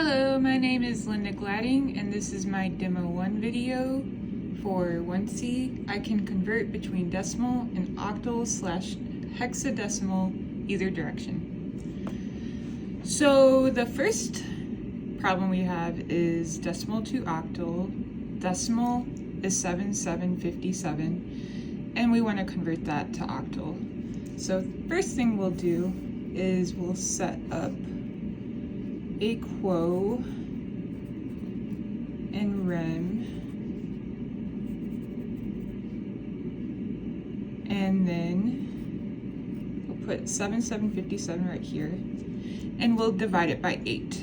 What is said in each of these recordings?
Hello, my name is Lynda Gladding, and this is my Demo 1 video for 1C. I can convert between decimal and octal / hexadecimal either direction. So the first problem we have is decimal to octal. Decimal is 7757, and we want to convert that to octal. So first thing we'll do is we'll set up a quo and rem, and then we'll put 7757 right here, and we'll divide it by 8.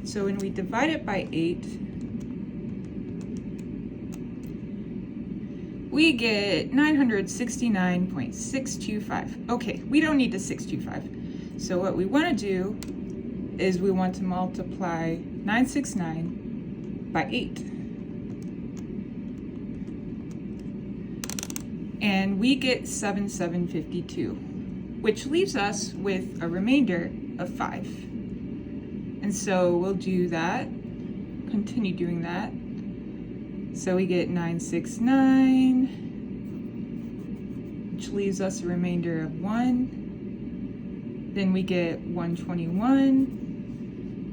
So when we divide it by 8, we get 969.625. Okay, we don't need the 625. So what we want to do is we want to multiply 969 by 8. And we get 7752, which leaves us with a remainder of 5. And so we'll do that, continue doing that. So we get 969, which leaves us a remainder of 1. Then we get 121,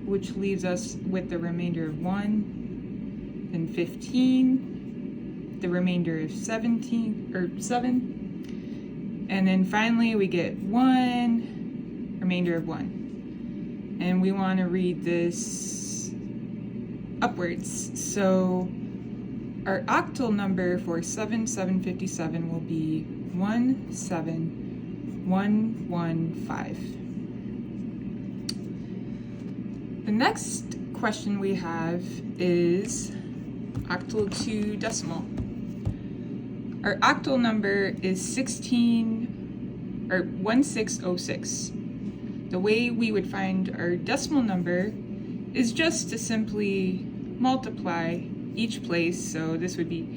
which leaves us with the remainder of 1, then 15, the remainder of 7, and then finally we get 1, remainder of 1. And we want to read this upwards. So our octal number for 7757 will be 17115. The next question we have is octal to decimal. Our octal number is 1606. The way we would find our decimal number is just to simply multiply each place. So this would be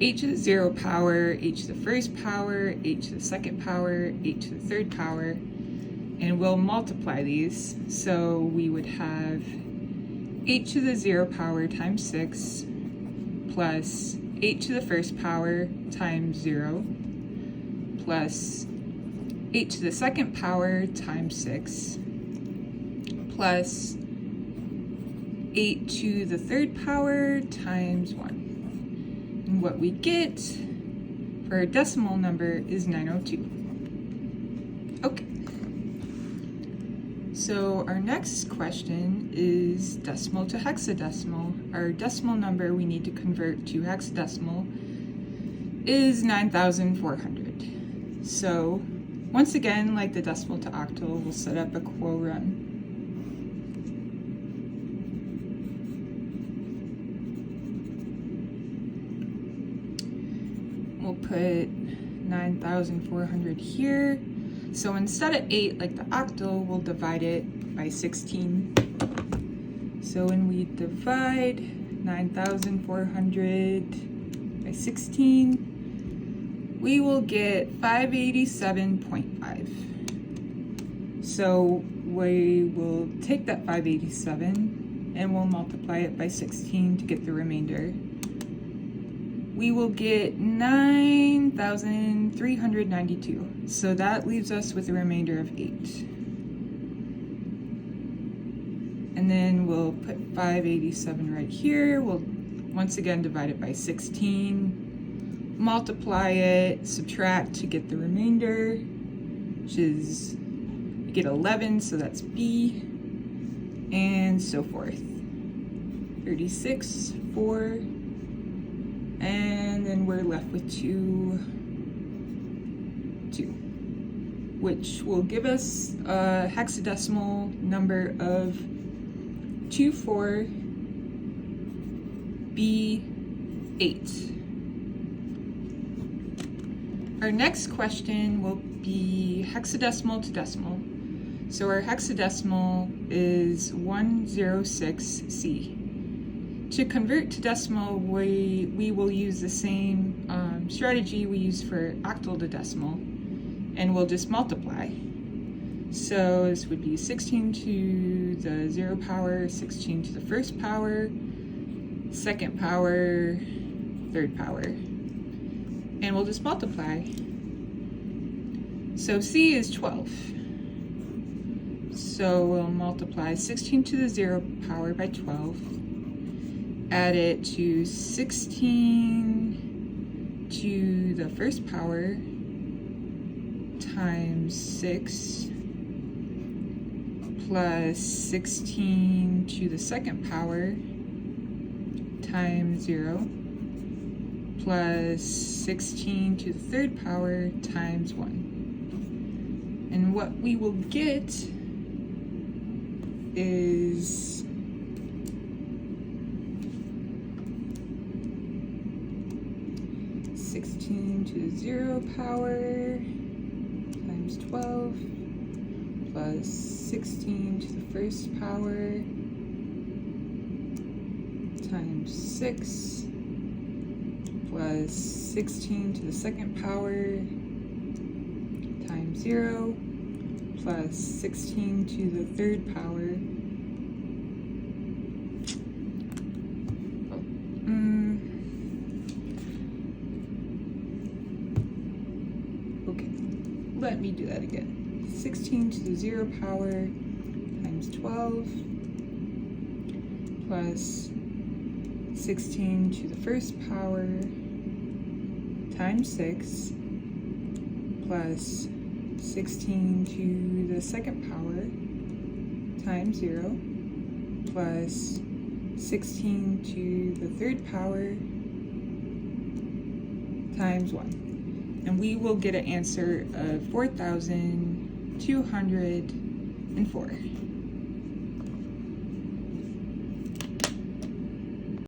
h to the 0 power, h to the first power, h to the second power, h to the third power, and we'll multiply these. So we would have h to the 0 power times 6 plus h to the first power times 0 plus h to the second power times 6 plus 8 to the third power times 1. And what we get for our decimal number is 902. Okay. So our next question is decimal to hexadecimal. Our decimal number we need to convert to hexadecimal is 9,400. So once again, like the decimal to octal, we'll set up a quo rem. We'll put 9,400 here. So instead of 8, like the octal, we'll divide it by 16. So when we divide 9,400 by 16, we will get 587.5. So we will take that 587 and we'll multiply it by 16 to get the remainder. We will get 9,392. So that leaves us with a remainder of 8. And then we'll put 587 right here. We'll once again divide it by 16, multiply it, subtract to get the remainder, which is, we get 11, so that's B, and so forth. 36, 4, and then we're left with 2, which will give us a hexadecimal number of 24B8. Our next question will be hexadecimal to decimal. So our hexadecimal is 106C. To convert to decimal, we will use the same strategy we use for octal to decimal, and we'll just multiply. So this would be 16 to the 0 power, 16 to the first power, second power, third power. And we'll just multiply. So C is 12. So we'll multiply 16 to the 0 power by 12. Add it to 16 to the first power times 6 plus 16 to the second power times 0 plus 16 to the third power times 1. And what we will get is 16 to the 0 power times 12 plus 16 to the first power times 6 plus 16 to the second power times 0 plus 16 to the third power. Okay, let me do that again. 16 to the 0 power times 12 plus 16 to the first power times 6 plus 16 to the second power times 0 plus 16 to the third power times 1. And we will get an answer of 4,204.